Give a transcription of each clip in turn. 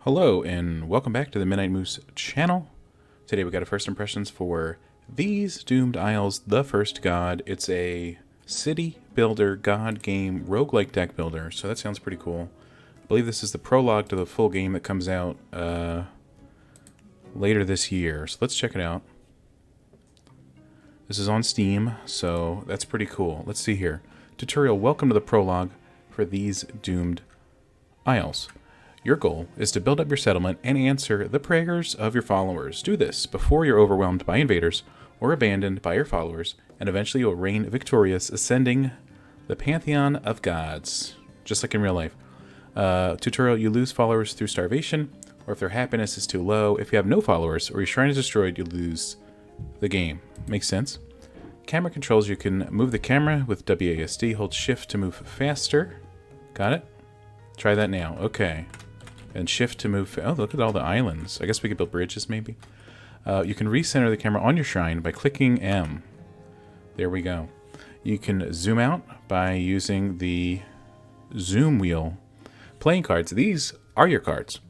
Hello and welcome back to the Midnight Moose channel. Today we got a first impressions for These Doomed Isles, the First God. It's a city builder god game roguelike deck builder, so that sounds pretty cool. I believe this is the prologue to the full game that comes out later this year, so let's check it out. This is on Steam, so that's pretty cool. Let's see here. Tutorial, welcome to the prologue for These Doomed Isles. Your goal is to build up your settlement and answer the prayers of your followers. Do this before you're overwhelmed by invaders or abandoned by your followers, and eventually you'll reign victorious, ascending the pantheon of gods, just like in real life. Tutorial, you lose followers through starvation, or if their happiness is too low. If you have no followers or your shrine is destroyed, you lose the game. Makes sense. Camera controls, you can move the camera with WASD, hold shift to move faster. Got it? Try that now. Okay. And shift to move. Oh, look at all the islands. I guess we could build bridges, maybe. You can recenter the camera on your shrine by clicking M. There we go. You can zoom out by using the zoom wheel. Playing cards. These are your cards.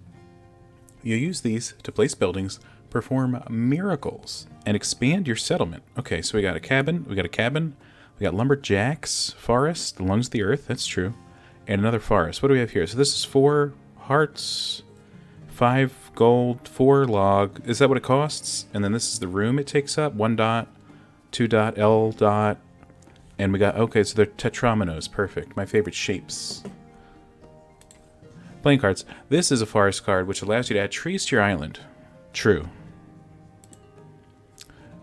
You use these to place buildings, perform miracles, and expand your settlement. Okay, so we got a cabin. We got lumberjacks, forest, the lungs of the earth. That's true. And another forest. What do we have here? So this is 4 hearts, 5 gold, 4 log. Is that what it costs? And then this is the room it takes up. 1 dot, 2 dot, L dot. And we got, okay, so they're Cernunnos. Perfect. My favorite shapes. Playing cards. This is a forest card, which allows you to add trees to your island. True.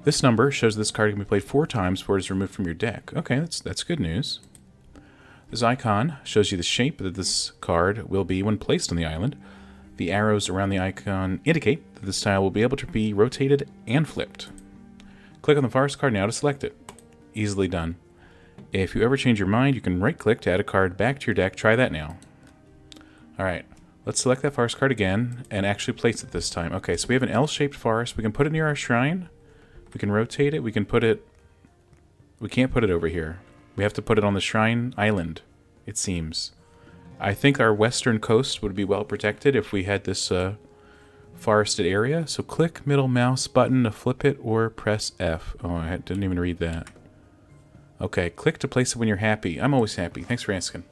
This number shows this card can be played 4 times before it is removed from your deck. Okay, that's good news. This icon shows you the shape that this card will be when placed on the island. The arrows around the icon indicate that this tile will be able to be rotated and flipped. Click on the forest card now to select it. Easily done. If you ever change your mind, you can right-click to add a card back to your deck. Try that now. Alright, let's select that forest card again and actually place it this time. Okay, so we have an L-shaped forest. We can put it near our shrine. We can rotate it. We can put it... We can't put it over here. We have to put it on the shrine island, it seems. I think our western coast would be well protected if we had this forested area. So click middle mouse button to flip it or press F. Oh, I didn't even read that. Okay, click to place it when you're happy. I'm always happy. Thanks for asking.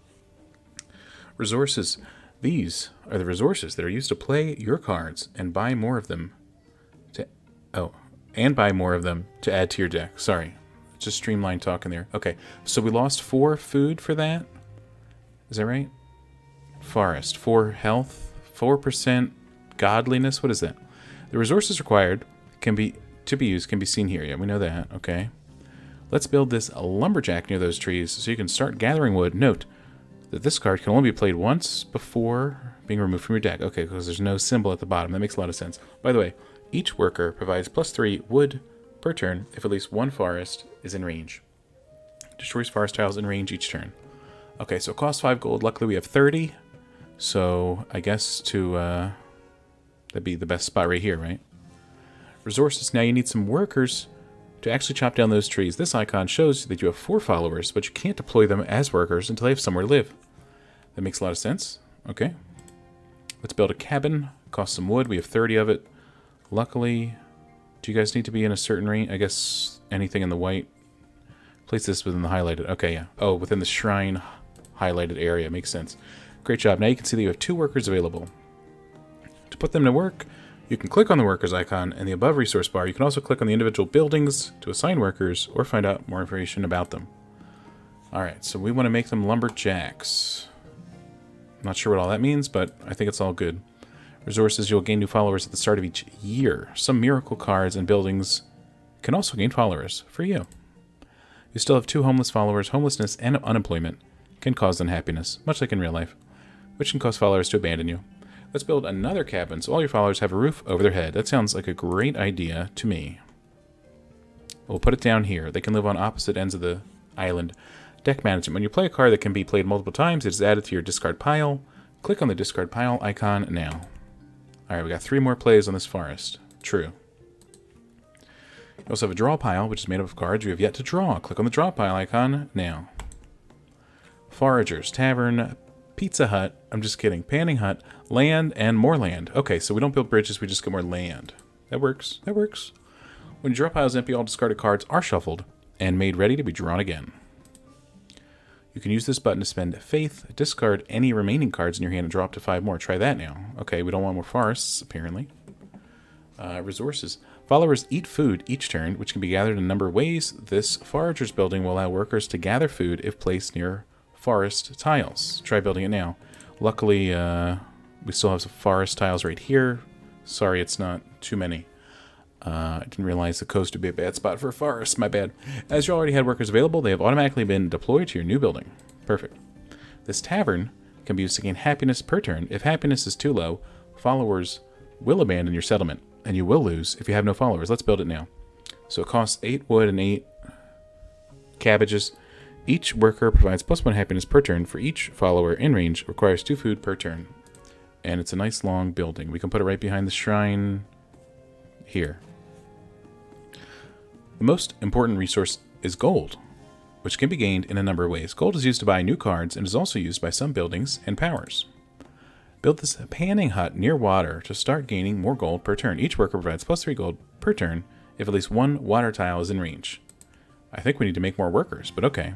Resources. These are the resources that are used to play your cards and buy more of them to add to your deck. Sorry. Just streamlined talking there. Okay, so we lost 4 food for that. Is that right? Forest, 4 health, 4% godliness. What is that? The resources required can be seen here. Yeah, we know that. Okay. Let's build this lumberjack near those trees so you can start gathering wood. Note that this card can only be played once before being removed from your deck. Okay, because there's no symbol at the bottom. That makes a lot of sense. By the way, each worker provides +3 wood per turn if at least 1 forest is in range. Destroys forest tiles in range each turn. Okay, so it costs 5 gold. Luckily we have 30. So I guess that'd be the best spot right here, right? Resources. Now you need some workers to actually chop down those trees. This icon shows that you have 4 followers, but you can't deploy them as workers until they have somewhere to live. That makes a lot of sense. Okay. Let's build a cabin. Cost some wood. We have 30 of it. Luckily... Do you guys need to be in a certain range? I guess anything in the white. Place this within the highlighted. Okay, yeah. Oh, within the shrine highlighted area. Makes sense. Great job. Now you can see that you have 2 workers available. To put them to work, you can click on the workers icon in the above resource bar. You can also click on the individual buildings to assign workers or find out more information about them. Alright, so we want to make them lumberjacks. I'm not sure what all that means, but I think it's all good. Resources, you'll gain new followers at the start of each year. Some miracle cards and buildings can also gain followers for you. You still have 2 homeless followers. Homelessness and unemployment can cause unhappiness, much like in real life, which can cause followers to abandon you. Let's build another cabin so all your followers have a roof over their head. That sounds like a great idea to me. We'll put it down here. They can live on opposite ends of the island. Deck management. When you play a card that can be played multiple times, it is added to your discard pile. Click on the discard pile icon now. Alright, we got 3 more plays on this forest. True. You also have a draw pile, which is made up of cards you have yet to draw. Click on the draw pile icon now. Foragers, Tavern, Pizza Hut. I'm just kidding. Panning Hut. Land and more land. Okay, so we don't build bridges. We just get more land. That works. That works. When your draw pile is empty, all discarded cards are shuffled and made ready to be drawn again. You can use this button to spend faith, discard any remaining cards in your hand, and draw up to 5 more. Try that now. Okay, we don't want more forests, apparently. Resources. Followers eat food each turn, which can be gathered in a number of ways. This forager's building will allow workers to gather food if placed near forest tiles. Try building it now. Luckily, we still have some forest tiles right here. Sorry, it's not too many. I didn't realize the coast would be a bad spot for a forest. My bad. As you already had workers available, they have automatically been deployed to your new building. Perfect. This tavern can be used to gain happiness per turn. If happiness is too low, followers will abandon your settlement, and you will lose if you have no followers. Let's build it now. So it costs 8 wood and 8 cabbages. Each worker provides +1 happiness per turn. For each follower in range, requires 2 food per turn. And it's a nice long building. We can put it right behind the shrine here. The most important resource is gold, which can be gained in a number of ways. Gold is used to buy new cards and is also used by some buildings and powers. Build this panning hut near water to start gaining more gold per turn. Each worker provides +3 gold per turn if at least 1 water tile is in range. I think we need to make more workers, but okay.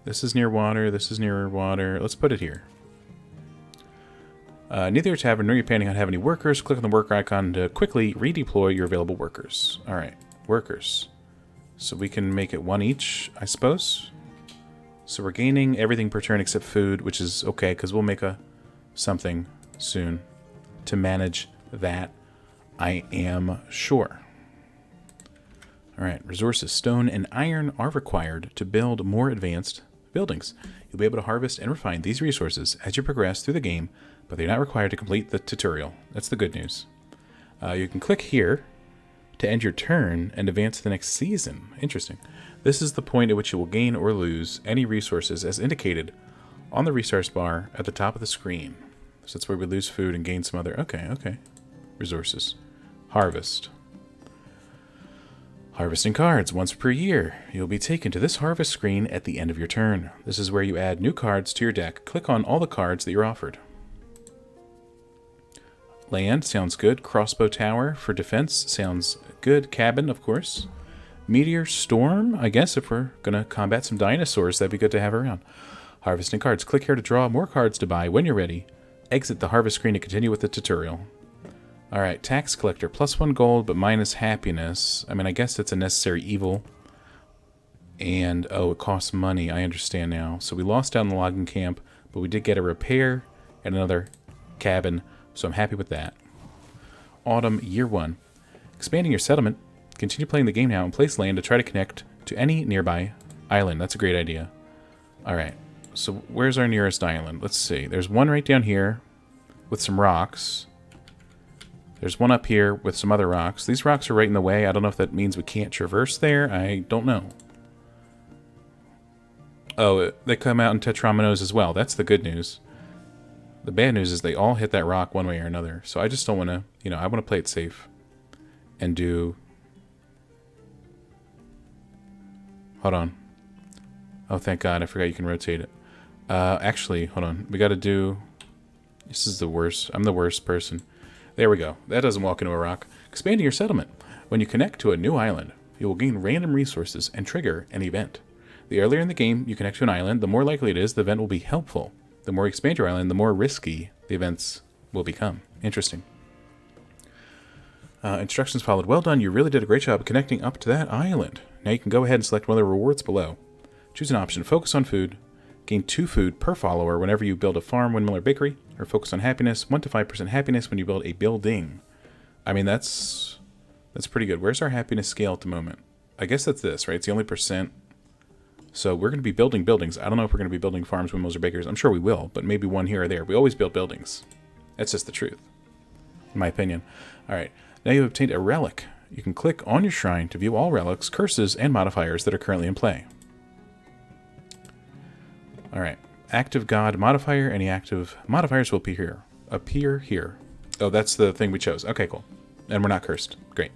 This is near water, this is near water. Let's put it here. Neither your tavern nor your panning hut have any workers. Click on the worker icon to quickly redeploy your available workers. Alright, workers. So we can make it 1 each, I suppose. So we're gaining everything per turn except food, which is okay, because we'll make something soon to manage that, I am sure. Alright, resources. Stone and iron are required to build more advanced buildings. You'll be able to harvest and refine these resources as you progress through the game, but they're not required to complete the tutorial. That's the good news. You can click here to end your turn and advance to the next season. Interesting. This is the point at which you will gain or lose any resources as indicated on the resource bar at the top of the screen. So that's where we lose food and gain some other... Okay. Resources. Harvest. Harvesting cards once per year. You'll be taken to this harvest screen at the end of your turn. This is where you add new cards to your deck. Click on all the cards that you're offered. Land sounds good. Crossbow tower for defense sounds good. Cabin, of course. Meteor storm, I guess if we're going to combat some dinosaurs, that'd be good to have around. Harvesting cards. Click here to draw more cards to buy when you're ready. Exit the harvest screen to continue with the tutorial. Alright, tax collector. +1 gold, but minus happiness. I mean, I guess that's a necessary evil. And, oh, it costs money. I understand now. So we lost down the logging camp, but we did get a repair and another cabin. So I'm happy with that. Autumn, year 1. Expanding your settlement. Continue playing the game now and place land to try to connect to any nearby island. That's a great idea. Alright, so where's our nearest island? Let's see. There's one right down here with some rocks. There's one up here with some other rocks. These rocks are right in the way. I don't know if that means we can't traverse there. I don't know. Oh, they come out in Cernunnos as well. That's the good news. The bad news is they all hit that rock one way or another. So I just don't want to, I want to play it safe. And do... Hold on. Oh, thank God. I forgot you can rotate it. Actually, hold on. We got to do... This is the worst. I'm the worst person. There we go. That doesn't walk into a rock. Expanding your settlement. When you connect to a new island, you will gain random resources and trigger an event. The earlier in the game you connect to an island, the more likely it is the event will be helpful. The more you expand your island, the more risky the events will become. Interesting. Instructions followed. Well done. You really did a great job connecting up to that island. Now you can go ahead and select one of the rewards below. Choose an option. Focus on food. Gain 2 food per follower whenever you build a farm, windmill, or bakery. Or focus on happiness. 1 to 5% happiness when you build a building. I mean, that's pretty good. Where's our happiness scale at the moment? I guess that's this, right? It's the only %. So we're going to be building buildings. I don't know if we're going to be building farms, windmills, or bakeries. I'm sure we will, but maybe one here or there. We always build buildings. That's just the truth, in my opinion. All right, now you've obtained a relic. You can click on your shrine to view all relics, curses, and modifiers that are currently in play. All right, active god modifier. Any active modifiers will appear here. Oh, that's the thing we chose. Okay, cool. And we're not cursed. Great.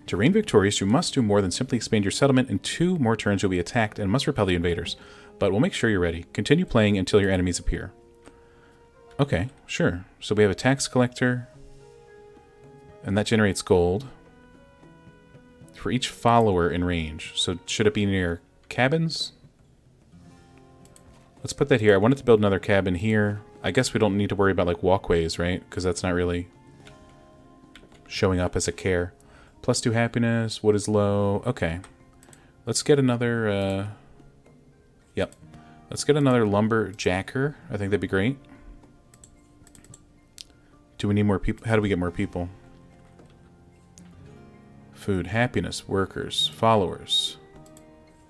To reign victorious, you must do more than simply expand your settlement. In 2 more turns, you'll be attacked and must repel the invaders. But we'll make sure you're ready. Continue playing until your enemies appear. Okay, sure. So we have a tax collector. And that generates gold. For each follower in range. So should it be near cabins? Let's put that here. I wanted to build another cabin here. I guess we don't need to worry about like walkways, right? Because that's not really showing up as a care. +2 happiness. What is low? Okay. Let's get another... Yep. Let's get another lumberjacker. I think that'd be great. Do we need more people? How do we get more people? Food, happiness, workers, followers.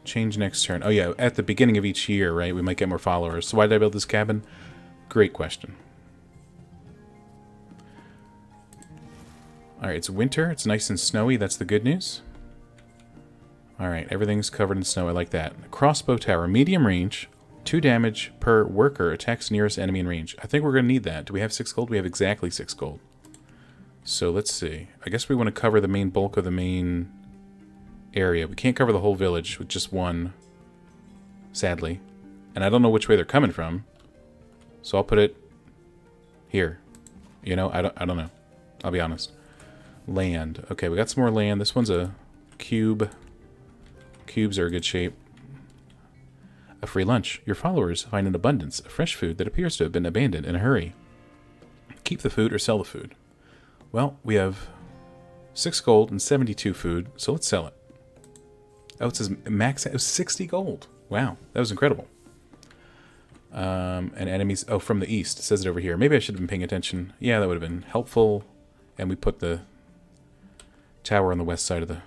Change next turn. Oh yeah, at the beginning of each year, right? We might get more followers. So why did I build this cabin? Great question. Alright, it's winter. It's nice and snowy. That's the good news. Alright, everything's covered in snow. I like that. Crossbow tower. Medium range. 2 damage per worker. Attacks nearest enemy in range. I think we're going to need that. Do we have 6 gold? We have exactly 6 gold. So let's see. I guess we want to cover the main bulk of the main area. We can't cover the whole village with just one, sadly. And I don't know which way they're coming from. So I'll put it here. You know, I don't know. I'll be honest. Land. Okay, we got some more land. This one's a cube. Cubes are in good shape. A free lunch. Your followers find an abundance of fresh food that appears to have been abandoned in a hurry. Keep the food or sell the food. Well, we have 6 gold and 72 food, so let's sell it. Oh, it says max. It was 60 gold. Wow, that was incredible. And enemies. Oh, from the east. It says it over here. Maybe I should have been paying attention. Yeah, that would have been helpful. And we put the tower on the west side of the...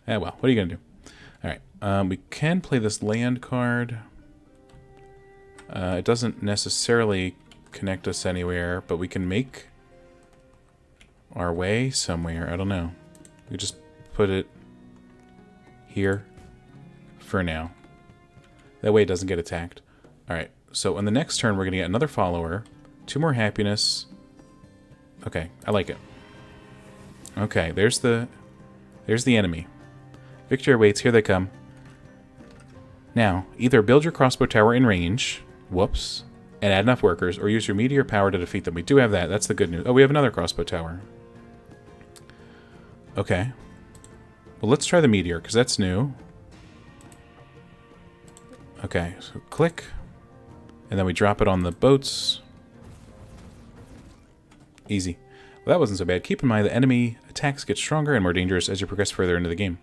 Ah, well, what are you going to do? All right. We can play this land card. It doesn't necessarily connect us anywhere, but we can make our way somewhere. I don't know. We just put it here for now. That way it doesn't get attacked. Alright, so on the next turn we're going to get another follower. 2 more happiness. Okay, I like it. Okay, there's the enemy. Victory awaits. Here they come. Now, either build your crossbow tower in range. Whoops. And add enough workers, or use your meteor power to defeat them. We do have that. That's the good news. Oh, we have another crossbow tower. Okay. Well, let's try the meteor, because that's new. Okay, so click. And then we drop it on the boats. Easy. Well, that wasn't so bad. Keep in mind the enemy attacks get stronger and more dangerous as you progress further into the game.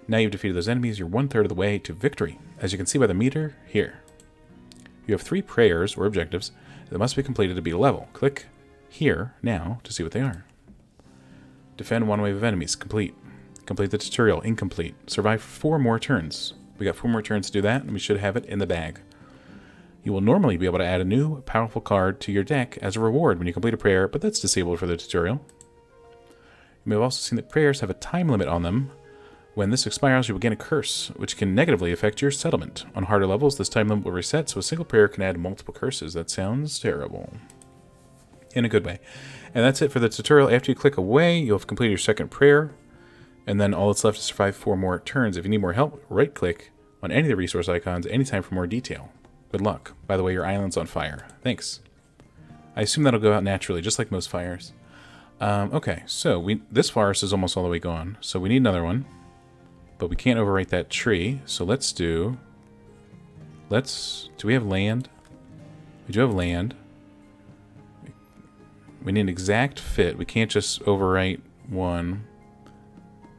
Now you've defeated those enemies, you're 1/3 of the way to victory. As you can see by the meter here. You have 3 prayers or objectives that must be completed to beat a level. Click here now to see what they are. Defend 1 wave of enemies. Complete. Complete the tutorial. Incomplete. Survive 4 more turns. We got 4 more turns to do that, and we should have it in the bag. You will normally be able to add a new powerful card to your deck as a reward when you complete a prayer, but that's disabled for the tutorial. You may have also seen that prayers have a time limit on them. When this expires, you will gain a curse, which can negatively affect your settlement. On harder levels, this time limit will reset, so a single prayer can add multiple curses. That sounds terrible. In a good way. And that's it for the tutorial. After you click away, you'll have completed your second prayer, and then all that's left is to survive 4 more turns. If you need more help, right-click on any of the resource icons anytime for more detail. Good luck. By the way, your island's on fire. Thanks. I assume that'll go out naturally, just like most fires. Okay, so this forest is almost all the way gone, so we need another one. But we can't overwrite that tree, so do we have land? We do have land. We need an exact fit. We can't just overwrite one.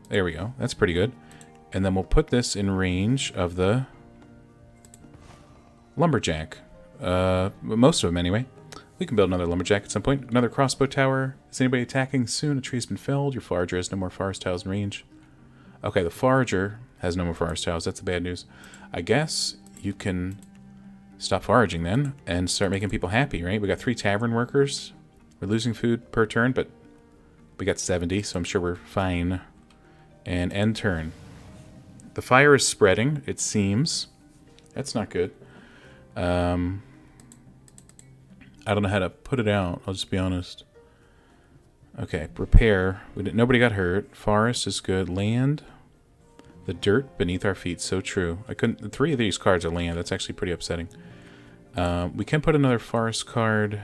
There we go. That's pretty good. And then we'll put this in range of the lumberjack. Most of them, anyway. We can build another lumberjack at some point. Another crossbow tower. Is anybody attacking soon? A tree's been felled. Your forager has no more forest tiles in range. Okay, the forager has no more forest tiles. That's the bad news. I guess you can stop foraging then and start making people happy, right? We got 3 tavern workers. We're losing food per turn, but we got 70, so I'm sure we're fine. And end turn. The fire is spreading, it seems. That's not good. I don't know how to put it out, I'll just be honest. Okay, repair. Nobody got hurt. Forest is good. Land. The dirt beneath our feet. So true. I couldn't. 3 of these cards are land. That's actually pretty upsetting. We can put another forest card.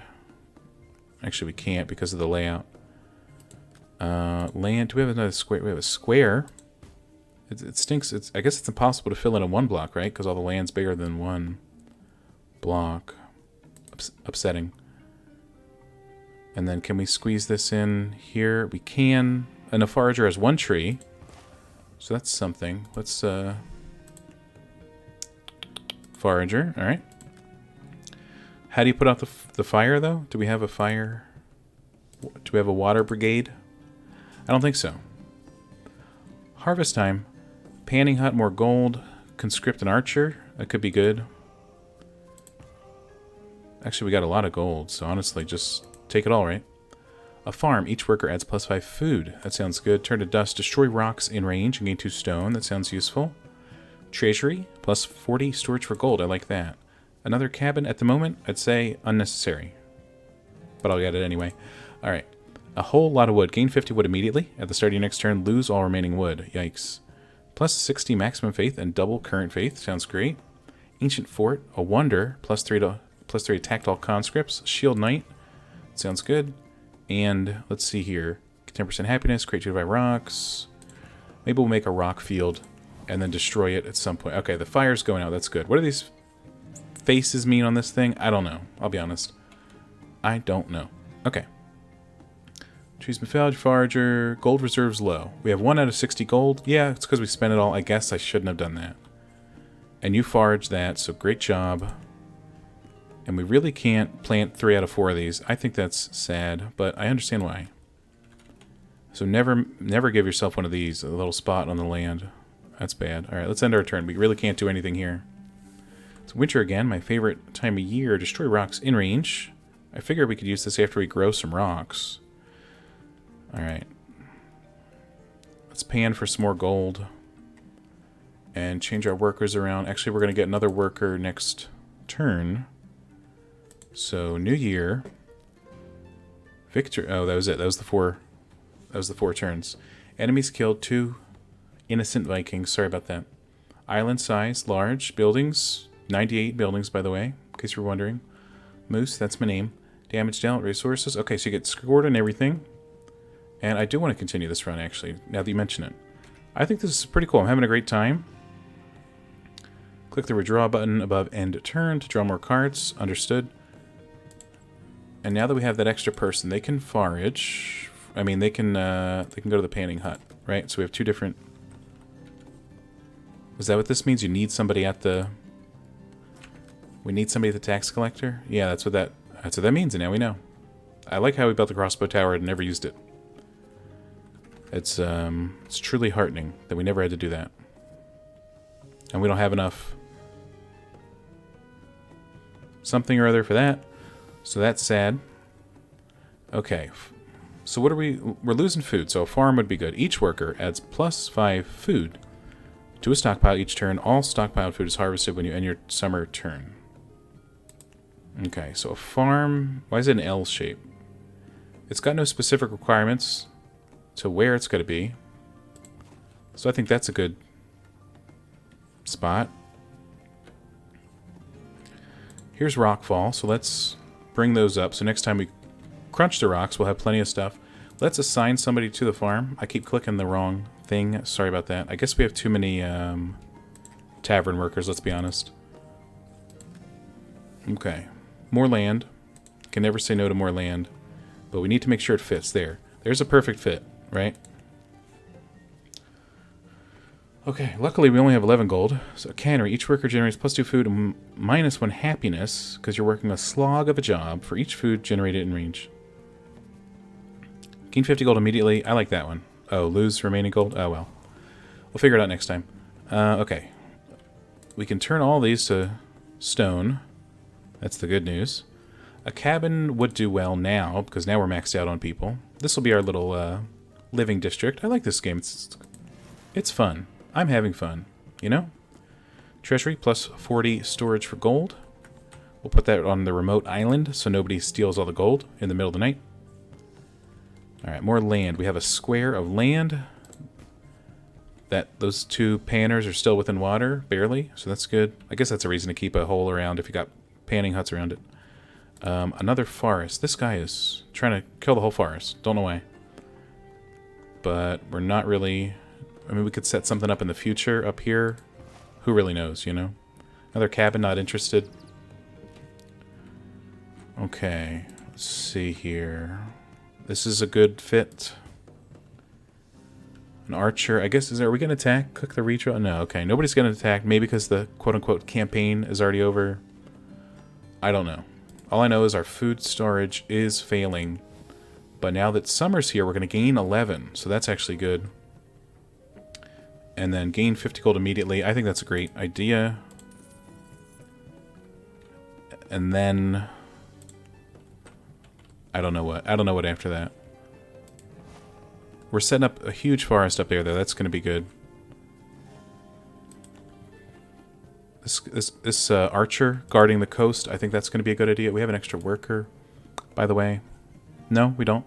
Actually, we can't because of the layout. Land. Do we have another square? We have a square. It stinks. I guess it's impossible to fill in a 1 block, right? Because all the land's bigger than 1 block. Upsetting. And then can we squeeze this in here? We can. And a forager has 1 tree. So that's something. Let's, forager. All right. How do you put out the fire, though? Do we have a fire? Do we have a water brigade? I don't think so. Harvest time. Panning hut, more gold. Conscript an archer. That could be good. Actually, we got a lot of gold, so honestly, just take it all, right? A farm. Each worker adds +5 food. That sounds good. Turn to dust. Destroy rocks in range and gain 2 stone. That sounds useful. Treasury. +40 storage for gold. I like that. Another cabin. At the moment, I'd say unnecessary. But I'll get it anyway. Alright. A whole lot of wood. Gain 50 wood immediately. At the start of your next turn, lose all remaining wood. Yikes. +60 maximum faith and double current faith. Sounds great. Ancient fort. A wonder. +3 attack to all conscripts. Shield knight. Sounds good. And let's see here. 10% happiness. Create 2 by rocks. Maybe we'll make a rock field and then destroy it at some point. Okay, the fire's going out. That's good. What do these faces mean on this thing? I don't know. I'll be honest. I don't know. Okay. Trees mythology forager. Gold reserves low. We have 1 out of 60 gold. Yeah, it's because we spent it all. I guess I shouldn't have done that. And you foraged that, so great job. And we really can't plant 3 out of 4 of these. I think that's sad, but I understand why. So never give yourself one of these, a little spot on the land. That's bad. All right, let's end our turn. We really can't do anything here. It's winter again, my favorite time of year. Destroy rocks in range. I figure we could use this after we grow some rocks. All right. Let's pan for some more gold. And change our workers around. Actually, we're going to get another worker next turn. So, new year. Victor. Oh, that was it. That was the 4. That was the 4 turns. Enemies killed 2 innocent Vikings. Sorry about that. Island size, large. Buildings. 98 buildings, by the way, in case you're wondering. Moose, that's my name. Damage dealt, resources. Okay, so you get scored and everything. And I do want to continue this run, actually, now that you mention it. I think this is pretty cool. I'm having a great time. Click the withdraw button above end turn to draw more cards. Understood. And now that we have that extra person, they can forage. I mean, they can go to the panning hut, right? So we have 2 different... Is that what this means? You need somebody at the... We need somebody at the tax collector? Yeah, that's what that means, and now we know. I like how we built the crossbow tower and never used it. It's truly heartening that we never had to do that. And we don't have enough something or other for that. So that's sad. Okay. So what are we're losing food, so a farm would be good. Each worker adds +5 food to a stockpile each turn. All stockpiled food is harvested when you end your summer turn. Okay, so a farm... Why is it an L shape? It's got no specific requirements to where it's going to be. So I think that's a good spot. Here's rockfall, so let's bring those up. So next time we crunch the rocks, we'll have plenty of stuff. Let's assign somebody to the farm. I keep clicking the wrong thing. Sorry about that. I guess we have too many tavern workers, let's be honest. Okay. More land. Can never say no to more land. But we need to make sure it fits there. There's a perfect fit, right? Okay, luckily we only have 11 gold. So cannery, each worker generates +2 food and -1 happiness because you're working a slog of a job for each food generated in range. Gain 50 gold immediately. I like that one. Oh, lose remaining gold? Oh, well. We'll figure it out next time. Okay. We can turn all these to stone. That's the good news. A cabin would do well now, because now we're maxed out on people. This will be our little living district. I like this game. It's fun. I'm having fun, you know? Treasury +40 storage for gold. We'll put that on the remote island so nobody steals all the gold in the middle of the night. All right, more land. We have a square of land. Those two panners are still within water, barely, so that's good. I guess that's a reason to keep a hole around if you got panning huts around it. Another forest. This guy is trying to kill the whole forest. Don't know why. But we're not really... I mean, we could set something up in the future up here. Who really knows, you know? Another cabin, not interested. Okay, let's see here. This is a good fit. An archer. I guess, are we going to attack? Cook the retro? No, okay. Nobody's going to attack. Maybe because the quote-unquote campaign is already over. I don't know. All I know is our food storage is failing. But now that summer's here, we're going to gain 11. So that's actually good. And then gain 50 gold immediately. I think that's a great idea. And then... I don't know what. I don't know what after that. We're setting up a huge forest up there, though. That's going to be good. This archer guarding the coast, I think that's going to be a good idea. We have an extra worker, by the way. No, we don't.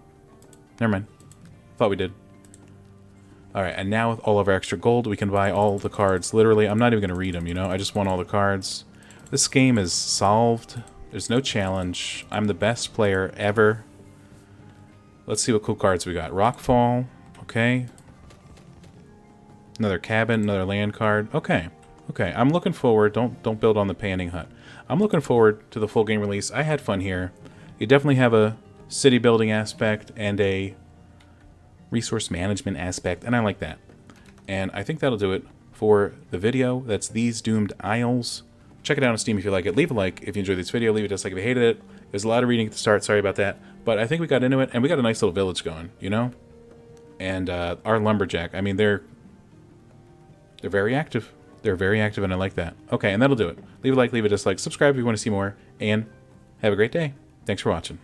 Never mind. Thought we did. Alright, and now with all of our extra gold, we can buy all the cards. Literally, I'm not even going to read them, you know? I just want all the cards. This game is solved. There's no challenge. I'm the best player ever. Let's see what cool cards we got. Rockfall. Okay. Another cabin, another land card. Okay. Okay, I'm looking forward. Don't build on the panning hut. I'm looking forward to the full game release. I had fun here. You definitely have a city building aspect and a resource management aspect, and I like that. And I think that'll do it for the video. That's These Doomed Isles. Check it out on Steam if you like it. Leave a like if you enjoyed this video. Leave a dislike if you hated it. There's a lot of reading at the start. Sorry about that. But I think we got into it, and we got a nice little village going, you know? And our lumberjack, I mean, they're very active. They're very active, and I like that. Okay, and that'll do it. Leave a like, leave a dislike, subscribe if you want to see more, and have a great day. Thanks for watching.